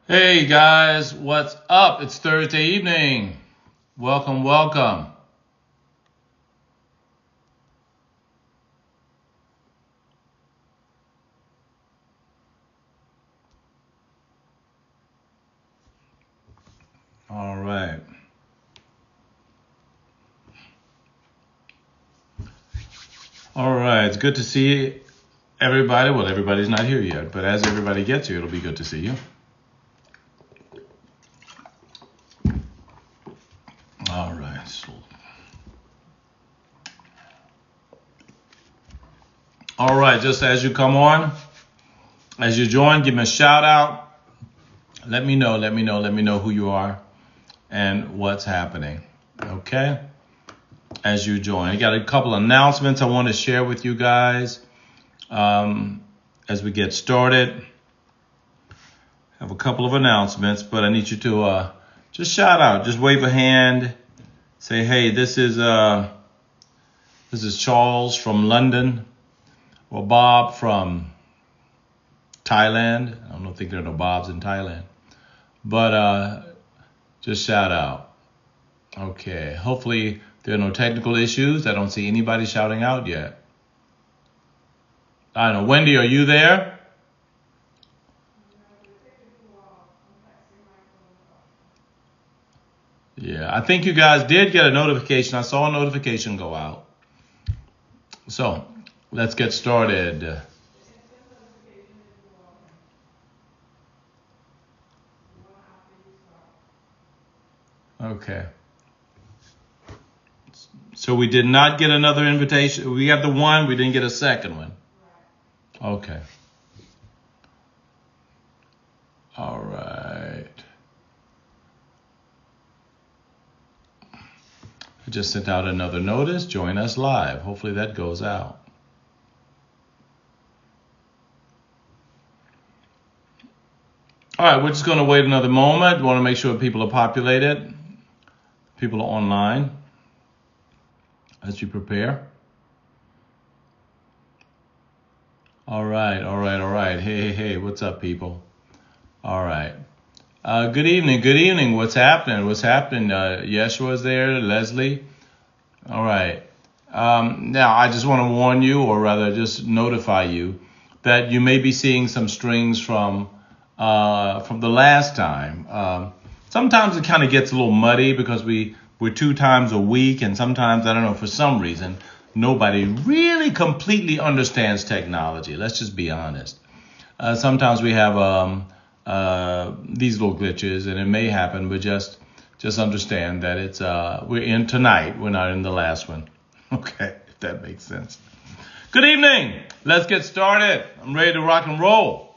Hey guys, what's up? It's Thursday evening. Welcome, welcome. All right. All right. It's good to see everybody. Well, everybody's not here yet, but as everybody gets here, it'll be good to see you. All right. All right. Just as you come on, as you join, give me a shout out. Let me know who you are and what's happening. Okay? As you join. I got a couple announcements I want to share with you guys as we get started. I have a couple of announcements, but I need you to just shout out, just wave a hand, say, hey, this is Charles from London, or Bob from Thailand. I don't think there are no Bobs in Thailand, but just shout out. Okay, hopefully there are no technical issues. I don't see anybody shouting out yet. I don't know. Wendy, are you there? Yeah, I think you guys did get a notification. I saw a notification go out. So let's get started. Okay. So we did not get another invitation. We got the one. We didn't get a second one. Okay. All right. I just sent out another notice. Join us live. Hopefully that goes out. All right, we're just going to wait another moment. We want to make sure people are populated. People are online as you prepare. All right. Hey, what's up, people? All right. Good evening. What's happening? Yeshua's there, Leslie. All right. Now, I just want to warn you, or rather just notify you, that you may be seeing some strings from the last time. Sometimes it kind of gets a little muddy because we're 2 times a week, and sometimes, I don't know, for some reason, nobody really completely understands technology. Let's just be honest. Sometimes we have these little glitches, and it may happen, but just understand that it's we're in tonight. We're not in the last one. Okay, if that makes sense. Good evening. Let's get started. I'm ready to rock and roll.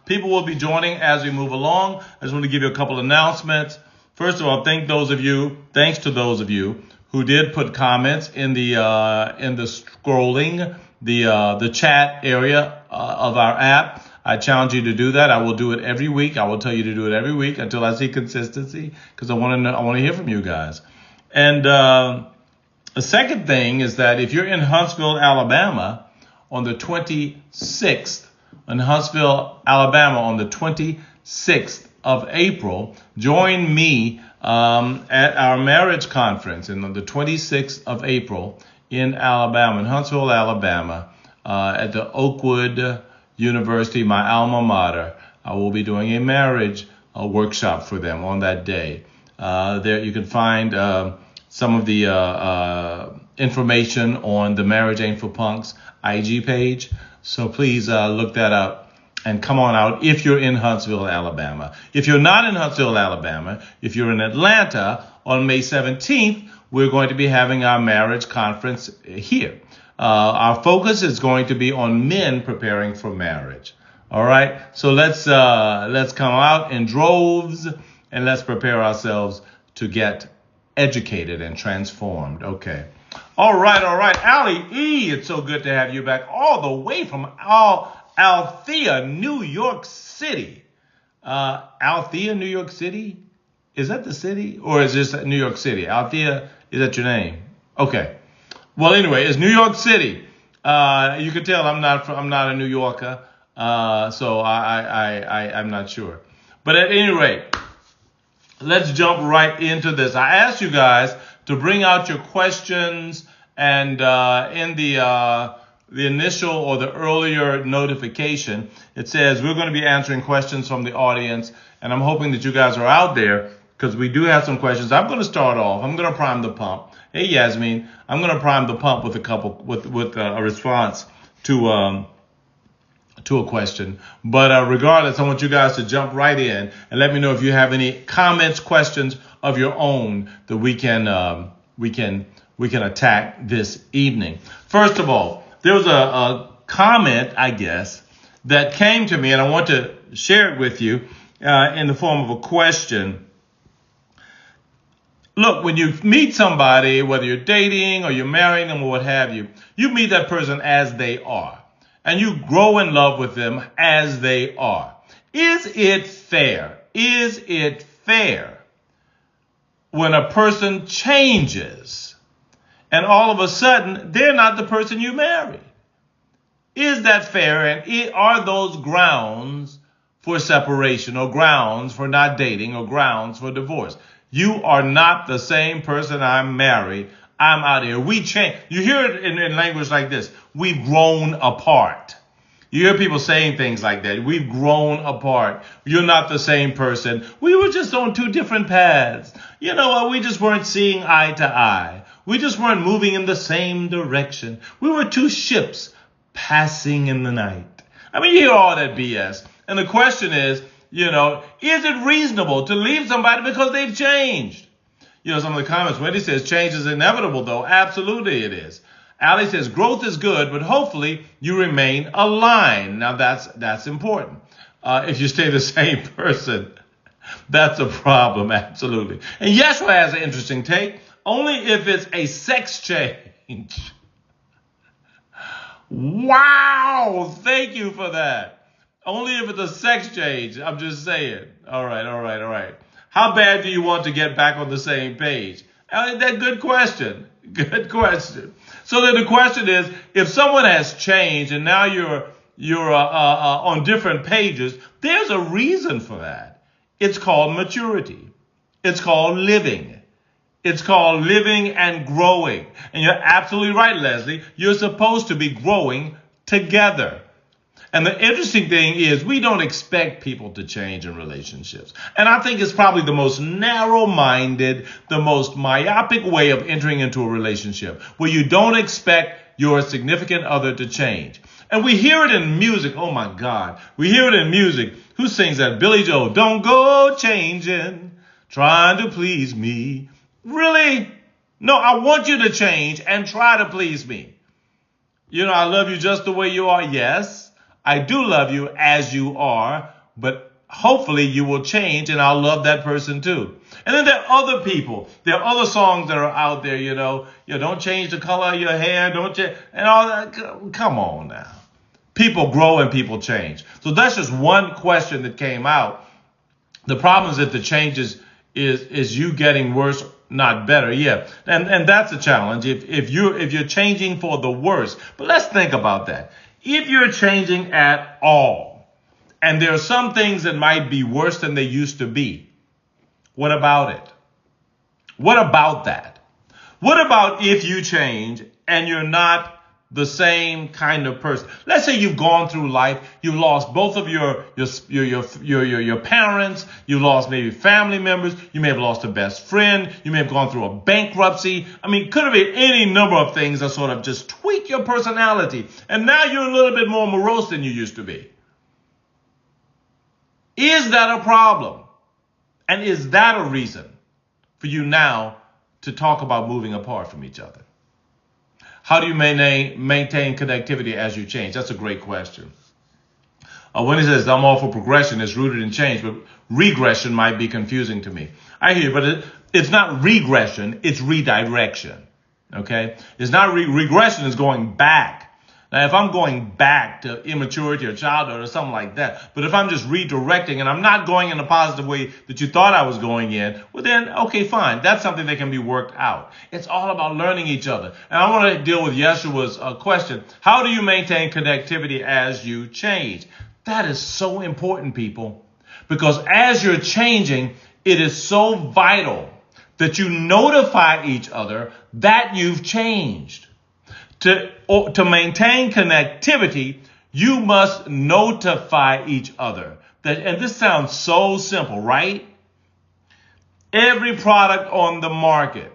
People will be joining as we move along. I just want to give you a couple announcements. First of all, thanks to those of you who did put comments in the scrolling, the chat area of our app. I challenge you to do that. I will do it every week. I will tell you to do it every week until I see consistency, because I want to hear from you guys. And the second thing is that if you're in Huntsville, Alabama on the 26th, in Huntsville, Alabama on the 26th of April, join me at our marriage conference on the 26th of April in Alabama, in Huntsville, Alabama, at the Oakwood University, my alma mater. I will be doing a marriage workshop for them on that day. There you can find some of the information on the Marriage Ain't for Punks IG page. So please look that up and come on out if you're in Huntsville, Alabama. If you're not in Huntsville, Alabama, if you're in Atlanta on May 17th, we're going to be having our marriage conference here. Our focus is going to be on men preparing for marriage. All right. So let's come out in droves and let's prepare ourselves to get educated and transformed. Okay. All right. Allie E., it's so good to have you back all the way from Althea, New York City. Althea, New York City? Is that the city, or is this New York City? Althea, is that your name? Okay. Well, anyway, it's New York City. You can tell I'm not a New Yorker. So I'm not sure. But at any rate, let's jump right into this. I asked you guys to bring out your questions, and in the initial or the earlier notification, it says we're going to be answering questions from the audience, and I'm hoping that you guys are out there because we do have some questions. I'm going to start off. I'm going to prime the pump. Hey, Yasmin, I'm going to prime the pump with a response to a question. But regardless, I want you guys to jump right in and let me know if you have any comments, questions of your own that we can attack this evening. First of all, there was a comment, I guess, that came to me, and I want to share it with you in the form of a question. Look, when you meet somebody, whether you're dating or you're marrying them or what have you, you meet that person as they are. And you grow in love with them as they are. Is it fair? Is it fair when a person changes and all of a sudden they're not the person you married? Is that fair? And are those grounds for separation or grounds for not dating or grounds for divorce? You are not the same person I'm married. I'm out here. We change. You hear it in language like this. We've grown apart. You hear people saying things like that. We've grown apart. You're not the same person. We were just on two different paths. You know what? We just weren't seeing eye to eye. We just weren't moving in the same direction. We were two ships passing in the night. I mean, you hear all that BS. And the question is, is it reasonable to leave somebody because they've changed? Some of the comments, Wendy says change is inevitable, though. Absolutely it is. Allie says growth is good, but hopefully you remain aligned. Now that's important. If you stay the same person, that's a problem. Absolutely. And Yeshua has an interesting take. Only if it's a sex change. Wow. Thank you for that. Only if it's a sex change. I'm just saying. All right. How bad do you want to get back on the same page? That good question. Good question. So then the question is, if someone has changed and now you're on different pages, there's a reason for that. It's called maturity. It's called living. It's called living and growing. And you're absolutely right, Leslie. You're supposed to be growing together. And the interesting thing is we don't expect people to change in relationships. And I think it's probably the most narrow-minded, the most myopic way of entering into a relationship where you don't expect your significant other to change. And we hear it in music. Oh, my God. We hear it in music. Who sings that? Billy Joel. Don't go changing, trying to please me. Really? No, I want you to change and try to please me. I love you just the way you are. Yes. I do love you as you are, but hopefully you will change and I'll love that person too. And then there are other people. There are other songs that are out there, don't change the color of your hair, don't you? And all that. Come on now. People grow and people change. So that's just one question that came out. The problem is that the changes is you getting worse, not better. Yeah. And that's a challenge if you're changing for the worse. But let's think about that. If you're changing at all, and there are some things that might be worse than they used to be, what about it? What about that? What about if you change and you're not the same kind of person? Let's say you've gone through life, you've lost both of your parents, you lost maybe family members, you may have lost a best friend, you may have gone through a bankruptcy. I mean, could have been any number of things that sort of just tweak your personality. And now you're a little bit more morose than you used to be. Is that a problem? And is that a reason for you now to talk about moving apart from each other? How do you maintain connectivity as you change? That's a great question. When he says, I'm all for progression, it's rooted in change, but regression might be confusing to me. I hear you, but it's not regression, it's redirection. Okay? It's not regression, is going back. Now, if I'm going back to immaturity or childhood or something like that, but if I'm just redirecting and I'm not going in a positive way that you thought I was going in, well then, okay, fine. That's something that can be worked out. It's all about learning each other. And I want to deal with Yeshua's question. How do you maintain connectivity as you change? That is so important, people, because as you're changing, it is so vital that you notify each other that you've changed. To maintain connectivity, you must notify each other. And this sounds so simple, right? Every product on the market,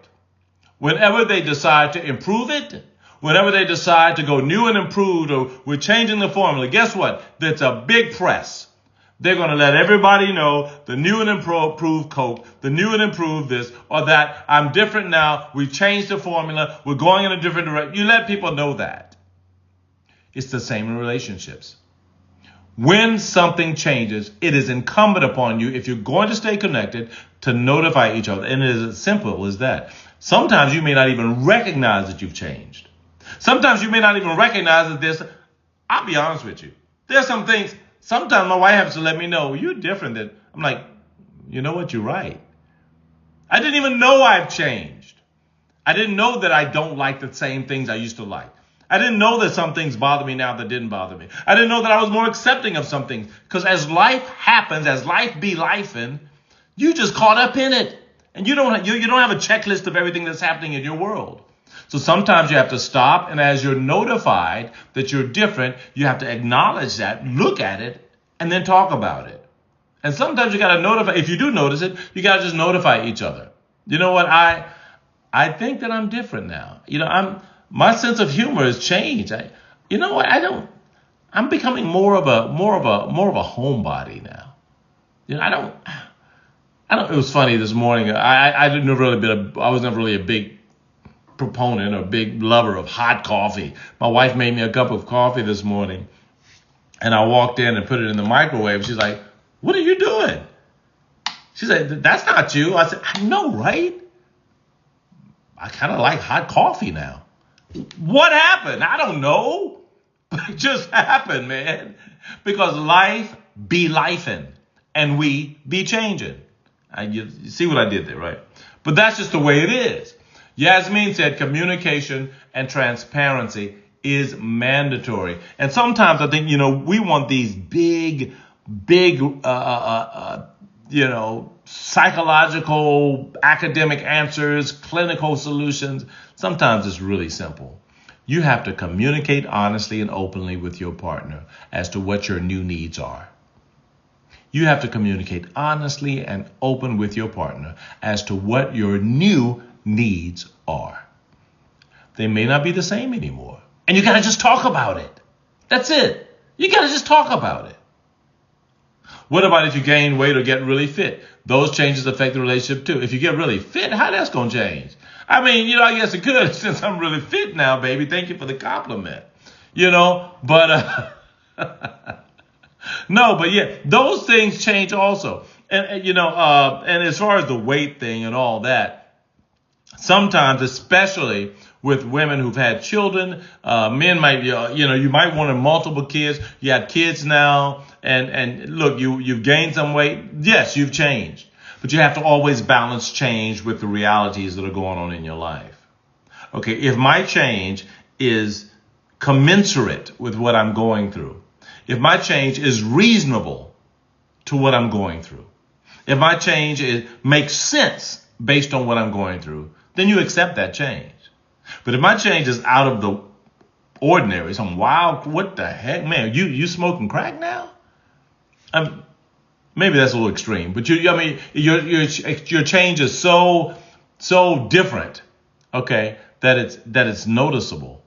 whenever they decide to improve it, whenever they decide to go new and improved, or we're changing the formula, guess what? That's a big press. They're going to let everybody know the new and improved Coke, the new and improved this or that. I'm different now. We've changed the formula. We're going in a different direction. You let people know that. It's the same in relationships. When something changes, it is incumbent upon you, if you're going to stay connected, to notify each other. And it is as simple as that. Sometimes you may not even recognize that you've changed. Sometimes you may not even recognize that there's, I'll be honest with you, there's some things, sometimes my wife has to let me know, you're different than, I'm like, you know what, you're right. I didn't even know I've changed. I didn't know that I don't like the same things I used to like. I didn't know that some things bother me now that didn't bother me. I didn't know that I was more accepting of some things. Because as life happens, as life be lifing, you just caught up in it. And you don't have a checklist of everything that's happening in your world. So sometimes you have to stop, and as you're notified that you're different, you have to acknowledge that, look at it, and then talk about it. And sometimes you got to notify, if you do notice it, you got to just notify each other. You know what? I think that I'm different now. My sense of humor has changed. You know what? I'm becoming more of a homebody now. I don't, it was funny this morning. I was never really a big proponent or big lover of hot coffee. My wife made me a cup of coffee this morning, and I walked in and put it in the microwave. She's like, "What are you doing?" She said, "That's not you." I said, "I know, right? I kind of like hot coffee now." What happened? I don't know. It just happened, man. Because life be lifing, and we be changing. You see what I did there, right? But that's just the way it is. Yasmin said communication and transparency is mandatory. And sometimes I think, we want these big, psychological, academic answers, clinical solutions. Sometimes it's really simple. You have to communicate honestly and openly with your partner as to what your new needs are. You have to communicate honestly and open with your partner as to what your new needs are. They may not be the same anymore. And you got to just talk about it. That's it. You got to just talk about it. What about if you gain weight or get really fit? Those changes affect the relationship too. If you get really fit, how that's going to change? I mean, I guess it could, since I'm really fit now, baby. Thank you for the compliment. But no, but yeah, those things change also. And as far as the weight thing and all that, sometimes, especially with women who've had children, men might, you might want multiple kids. You have kids now, and look, you've gained some weight. Yes, you've changed, but you have to always balance change with the realities that are going on in your life. Okay, if my change is commensurate with what I'm going through, if my change is reasonable to what I'm going through, if my change makes sense based on what I'm going through, then you accept that change. But if my change is out of the ordinary, some wild, what the heck, man, you smoking crack now? Maybe that's a little extreme, but your change is so different, okay, that it's noticeable.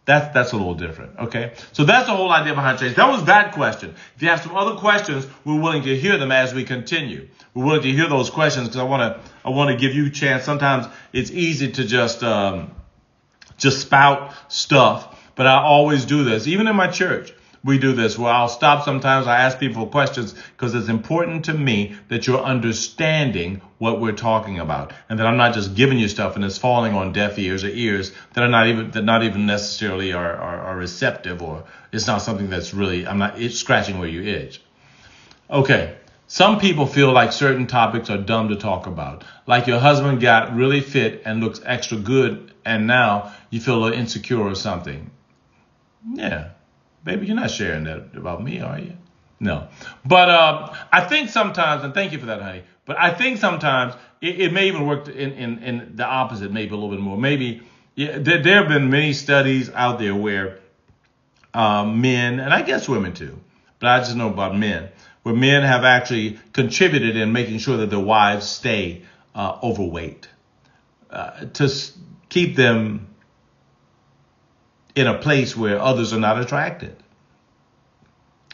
That's a little different, okay? So that's the whole idea behind change. That was that question. If you have some other questions, we're willing to hear them as we continue. We're willing to hear those questions because I want to give you a chance. Sometimes it's easy to just spout stuff, but I always do this. Even in my church, we do this where I'll stop sometimes. I ask people questions because it's important to me that you're understanding what we're talking about, and that I'm not just giving you stuff and it's falling on deaf ears or ears that are not even necessarily are receptive, or it's not something that's really, it's scratching where you itch. Okay. Some people feel like certain topics are dumb to talk about. Like your husband got really fit and looks extra good, and now you feel a little insecure or something. Yeah. Baby, you're not sharing that about me, are you? No. But I think sometimes, and thank you for that, honey, but I think sometimes it may even work in the opposite, maybe a little bit more. Maybe there have been many studies out there where men, and I guess women too, but I just know about men, where men have actually contributed in making sure that their wives stay overweight to keep them in a place where others are not attracted.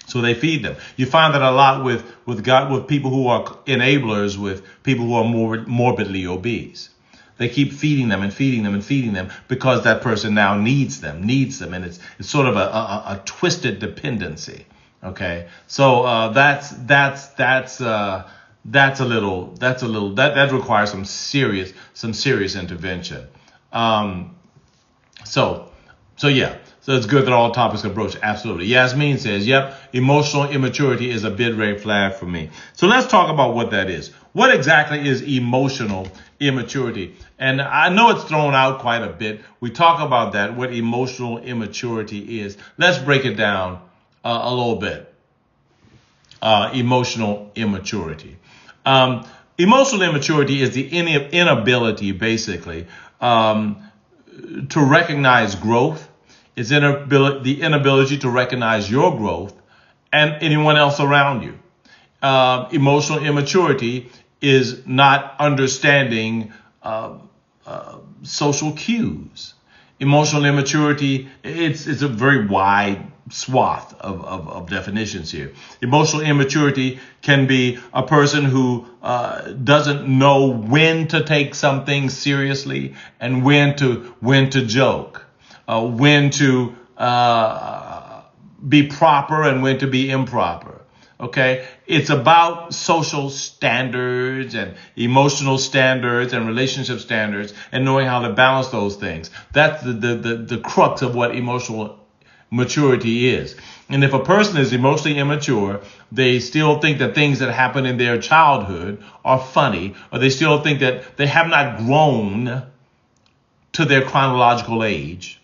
So they feed them. You find that a lot with people who are enablers, with people who are morbidly obese. They keep feeding them and feeding them and feeding them because that person now needs them, and it's sort of a twisted dependency. Okay, so that requires some serious intervention. So yeah. So it's good that all topics are broached. Absolutely. Yasmin says, yep, emotional immaturity is a big red flag for me. So let's talk about what that is. What exactly is emotional immaturity? And I know it's thrown out quite a bit. We talk about that, what emotional immaturity is. Let's break it down a little bit. Emotional immaturity. Emotional immaturity is the inability, basically, to recognize growth. It's the inability to recognize your growth and anyone else around you. Emotional immaturity is not understanding social cues. Emotional immaturity, it's a very wide swath of definitions here. Emotional immaturity can be a person who doesn't know when to take something seriously and when to joke. When to be proper and when to be improper. Okay, it's about social standards and emotional standards and relationship standards and knowing how to balance those things. That's the crux of what emotional maturity is. And if a person is emotionally immature, they still think that things that happen in their childhood are funny, or they still think that they have not grown to their chronological age.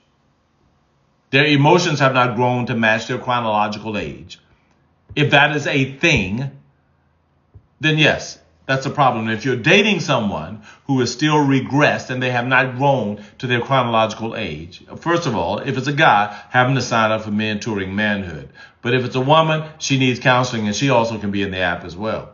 Their emotions have not grown to match their chronological age. If that is a thing, then yes, that's a problem. If you're dating someone who is still regressed and they have not grown to their chronological age, first of all, if it's a guy, have him to sign up for Mentoring Manhood. But if it's a woman, she needs counseling, and she also can be in the app as well.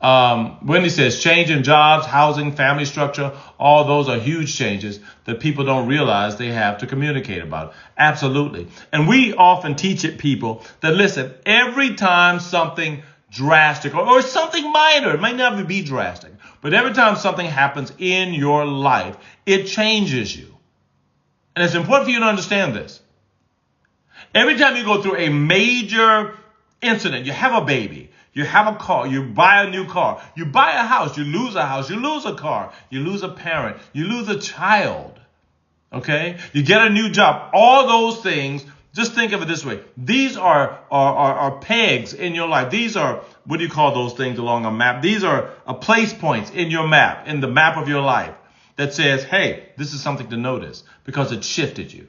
Wendy says change in jobs, housing, family structure, all those are huge changes that people don't realize they have to communicate about. Absolutely. And we often teach people that, listen, every time something drastic or something minor, it might never be drastic, but every time something happens in your life, it changes you. And it's important for you to understand this. Every time you go through a major incident, you have a baby, you have a car, you buy a new car, you buy a house, you lose a car, you lose a parent, you lose a child, okay? You get a new job. All those things, just think of it this way. These are pegs in your life. These are, what do you call those things along a map? These are place points in your map, in the map of your life that says, hey, this is something to notice because it shifted you.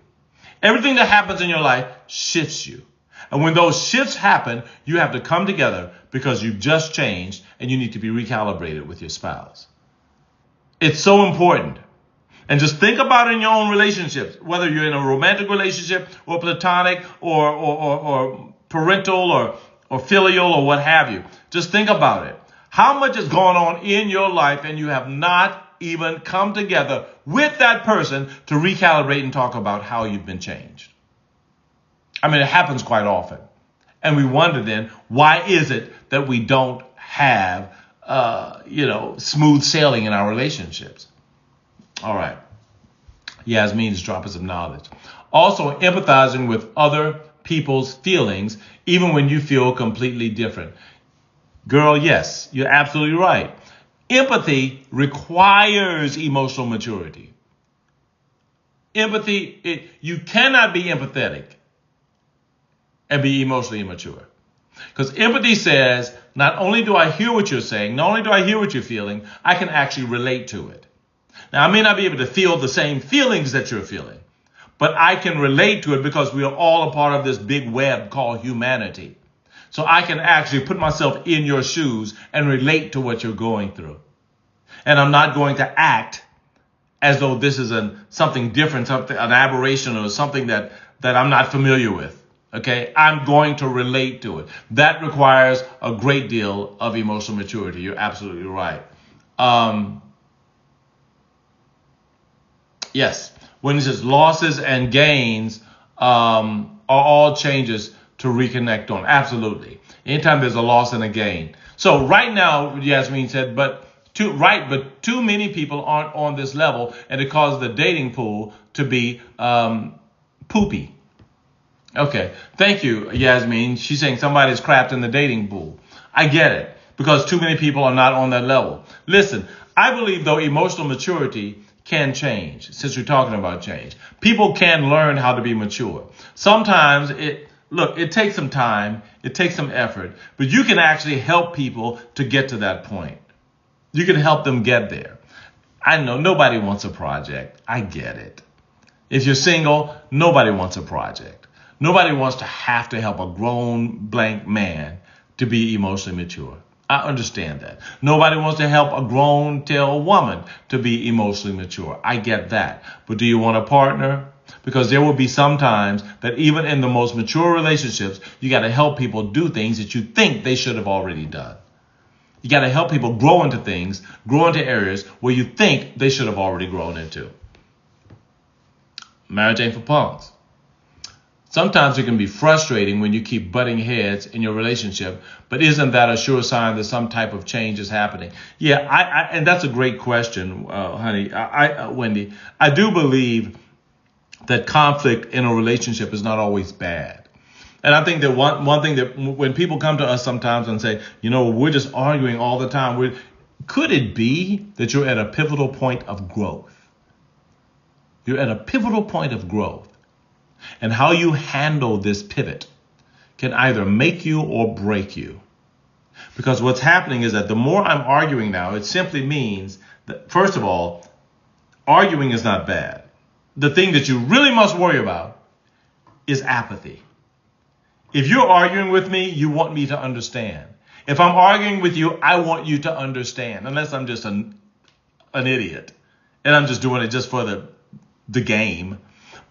Everything that happens in your life shifts you. And when those shifts happen, you have to come together because you've just changed and you need to be recalibrated with your spouse. It's so important. And just think about it in your own relationships, whether you're in a romantic relationship or platonic or parental or filial or what have you. Just think about it. How much has gone on in your life and you have not even come together with that person to recalibrate and talk about how you've been changed? I mean, it happens quite often. And we wonder then, why is it that we don't have, smooth sailing in our relationships? All right. Yasmin's dropping some knowledge. Also, empathizing with other people's feelings, even when you feel completely different. Girl, yes, you're absolutely right. Empathy requires emotional maturity. Empathy, you cannot be empathetic and be emotionally immature. Because empathy says, not only do I hear what you're saying, not only do I hear what you're feeling, I can actually relate to it. Now, I may not be able to feel the same feelings that you're feeling, but I can relate to it because we are all a part of this big web called humanity. So I can actually put myself in your shoes and relate to what you're going through. And I'm not going to act as though this is something different, something, an aberration or something that I'm not familiar with. Okay, I'm going to relate to it. That requires a great deal of emotional maturity. You're absolutely right. Yes, when he says losses and gains are all changes to reconnect on. Absolutely. Anytime there's a loss and a gain. So right now, Yasmin said, but too many people aren't on this level, and it causes the dating pool to be poopy. Okay, thank you, Yasmin. She's saying somebody's crapped in the dating pool. I get it, because too many people are not on that level. Listen, I believe, though, emotional maturity can change, since we're talking about change. People can learn how to be mature. Sometimes it takes some time, it takes some effort, but you can actually help people to get to that point. You can help them get there. I know nobody wants a project. I get it. If you're single, nobody wants a project. Nobody wants to have to help a grown blank man to be emotionally mature. I understand that. Nobody wants to help a grown tail woman to be emotionally mature. I get that. But do you want a partner? Because there will be some times that even in the most mature relationships, you got to help people do things that you think they should have already done. You got to help people grow into things, grow into areas where you think they should have already grown into. Marriage ain't for punks. Sometimes it can be frustrating when you keep butting heads in your relationship, but isn't that a sure sign that some type of change is happening? Yeah, and that's a great question, honey. Wendy, I do believe that conflict in a relationship is not always bad. And I think that one thing that when people come to us sometimes and say, we're just arguing all the time, could it be that you're at a pivotal point of growth? You're at a pivotal point of growth. And how you handle this pivot can either make you or break you. Because what's happening is that the more I'm arguing now, it simply means that, first of all, arguing is not bad. The thing that you really must worry about is apathy. If you're arguing with me, you want me to understand. If I'm arguing with you, I want you to understand, unless I'm just an idiot and I'm just doing it just for the game.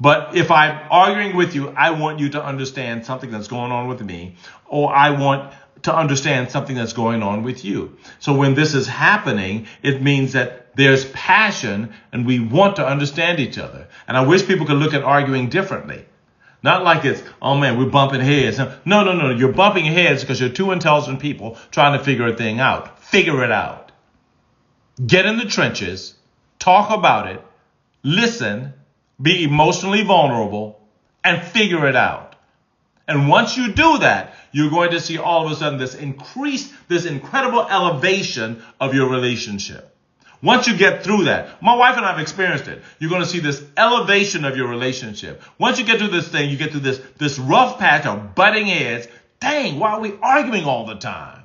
But if I'm arguing with you, I want you to understand something that's going on with me, or I want to understand something that's going on with you. So when this is happening, it means that there's passion and we want to understand each other. And I wish people could look at arguing differently. Not like it's, oh man, we're bumping heads. No. You're bumping heads because you're two intelligent people trying to figure a thing out. Figure it out. Get in the trenches, talk about it, listen, be emotionally vulnerable, and figure it out. And once you do that, you're going to see all of a sudden this incredible elevation of your relationship. Once you get through that, my wife and I have experienced it. You're going to see this elevation of your relationship. Once you get through this thing, you get through this rough patch of butting heads. Dang, why are we arguing all the time?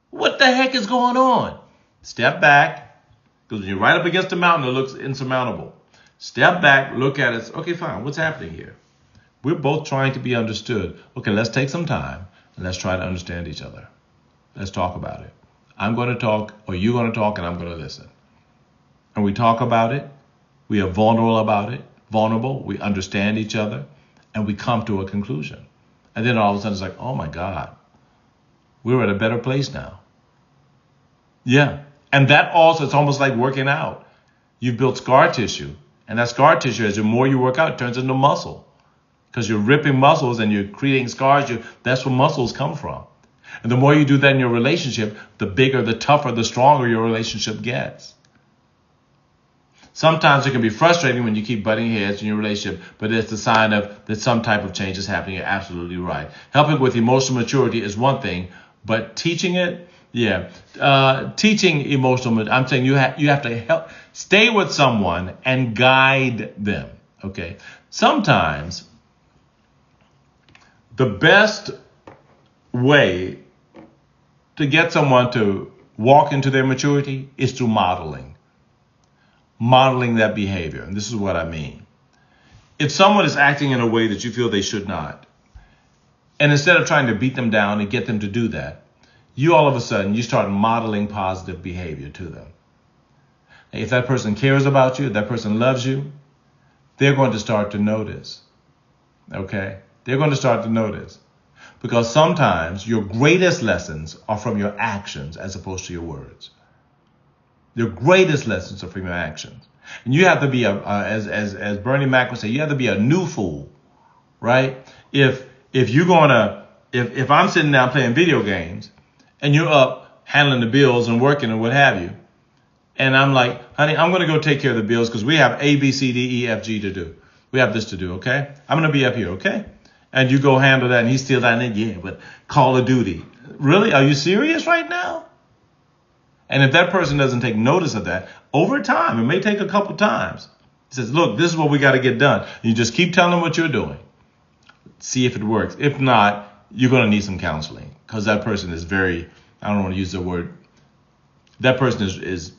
What the heck is going on? Step back, because when you're right up against a mountain, it looks insurmountable. Step back, look at it. Okay, fine. What's happening here? We're both trying to be understood. Okay, let's take some time and let's try to understand each other. Let's talk about it. I'm going to talk, or you're going to talk, and I'm going to listen. And we talk about it. We are vulnerable about it. Vulnerable. We understand each other, and we come to a conclusion. And then all of a sudden it's like, oh my God, we're at a better place now. Yeah. And that also, it's almost like working out. You've built scar tissue. And that scar tissue, as the more you work out, turns into muscle. Because you're ripping muscles and you're creating scars. That's where muscles come from. And the more you do that in your relationship, the bigger, the tougher, the stronger your relationship gets. Sometimes it can be frustrating when you keep butting heads in your relationship, but it's a sign that some type of change is happening. You're absolutely right. Helping with emotional maturity is one thing, but teaching it, teaching emotional, I'm saying you have to help, stay with someone and guide them, okay? Sometimes the best way to get someone to walk into their maturity is through modeling that behavior. And this is what I mean. If someone is acting in a way that you feel they should not, And instead of trying to beat them down and get them to do that, you all of a sudden, you start modeling positive behavior to them. If that person cares about you, that person loves you, they're going to start to notice. Okay? They're going to start to notice. Because sometimes your greatest lessons are from your actions as opposed to your words. Your greatest lessons are from your actions. And you have to be, as Bernie Mac would say, you have to be a new fool, right? If I'm sitting down playing video games and you're up handling the bills and working and what have you, and I'm like, honey, I'm going to go take care of the bills because we have A, B, C, D, E, F, G to do. We have this to do, okay? I'm going to be up here, okay? And you go handle that, and he's still down there, yeah, but Call of Duty. Really? Are you serious right now? And if that person doesn't take notice of that, over time, it may take a couple times. He says, look, this is what we got to get done. And you just keep telling them what you're doing. See if it works. If not, you're going to need some counseling because that person is very, I don't want to use the word, that person is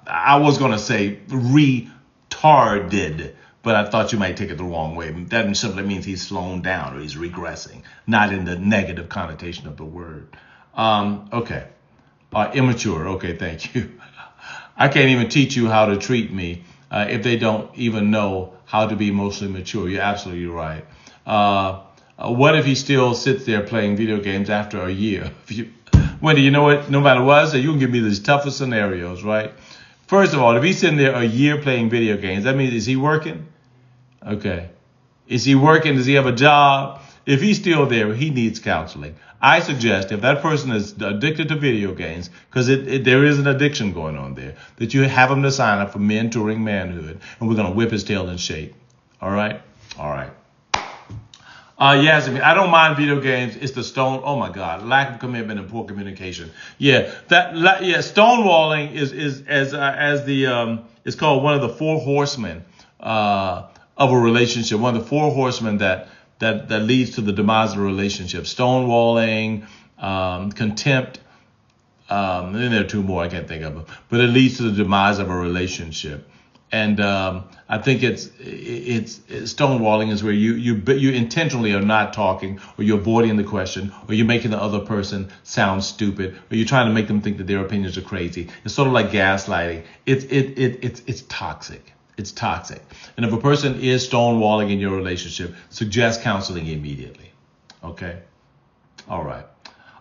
I was going to say retarded, but I thought you might take it the wrong way. That simply means he's slowed down or he's regressing, not in the negative connotation of the word. Okay. Immature. Okay, thank you. I can't even teach you how to treat me if they don't even know how to be emotionally mature. You're absolutely right. What if he still sits there playing video games after a year? Wendy, you know what? No matter what I say, you can give me these toughest scenarios, right? First of all, if he's sitting there a year playing video games, that means, is he working? Okay. Is he working? Does he have a job? If he's still there, he needs counseling. I suggest if that person is addicted to video games, because there is an addiction going on there, that you have him to sign up for Mentoring Manhood, and we're going to whip his tail in shape. All right? All right. Yes, I don't mind video games. It's the oh my God, lack of commitment and poor communication. Yeah, stonewalling is called one of the four horsemen of a relationship. One of the four horsemen that leads to the demise of a relationship. Stonewalling, contempt. Then there are two more I can't think of them, but it leads to the demise of a relationship. And I think it's stonewalling is where you intentionally are not talking, or you're avoiding the question, or you're making the other person sound stupid, or you're trying to make them think that their opinions are crazy. It's sort of like gaslighting. It's toxic. It's toxic. And if a person is stonewalling in your relationship, suggest counseling immediately. Okay? All right.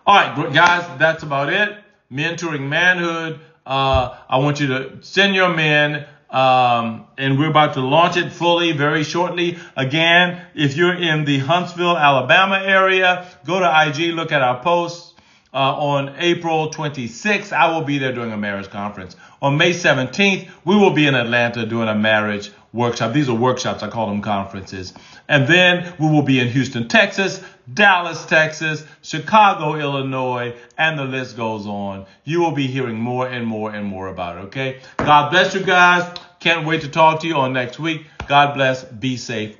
All right, guys, that's about it. Mentoring Manhood. I want you to send your men. And we're about to launch it fully very shortly. Again, if you're in the Huntsville, Alabama area, go to IG, look at our posts. On April 26th, I will be there doing a marriage conference. On May 17th, we will be in Atlanta doing a marriage workshop. These are workshops. I call them conferences. And then we will be in Houston, Texas, Dallas, Texas, Chicago, Illinois, and the list goes on. You will be hearing more and more and more about it, okay? God bless you guys. Can't wait to talk to you on next week. God bless. Be safe.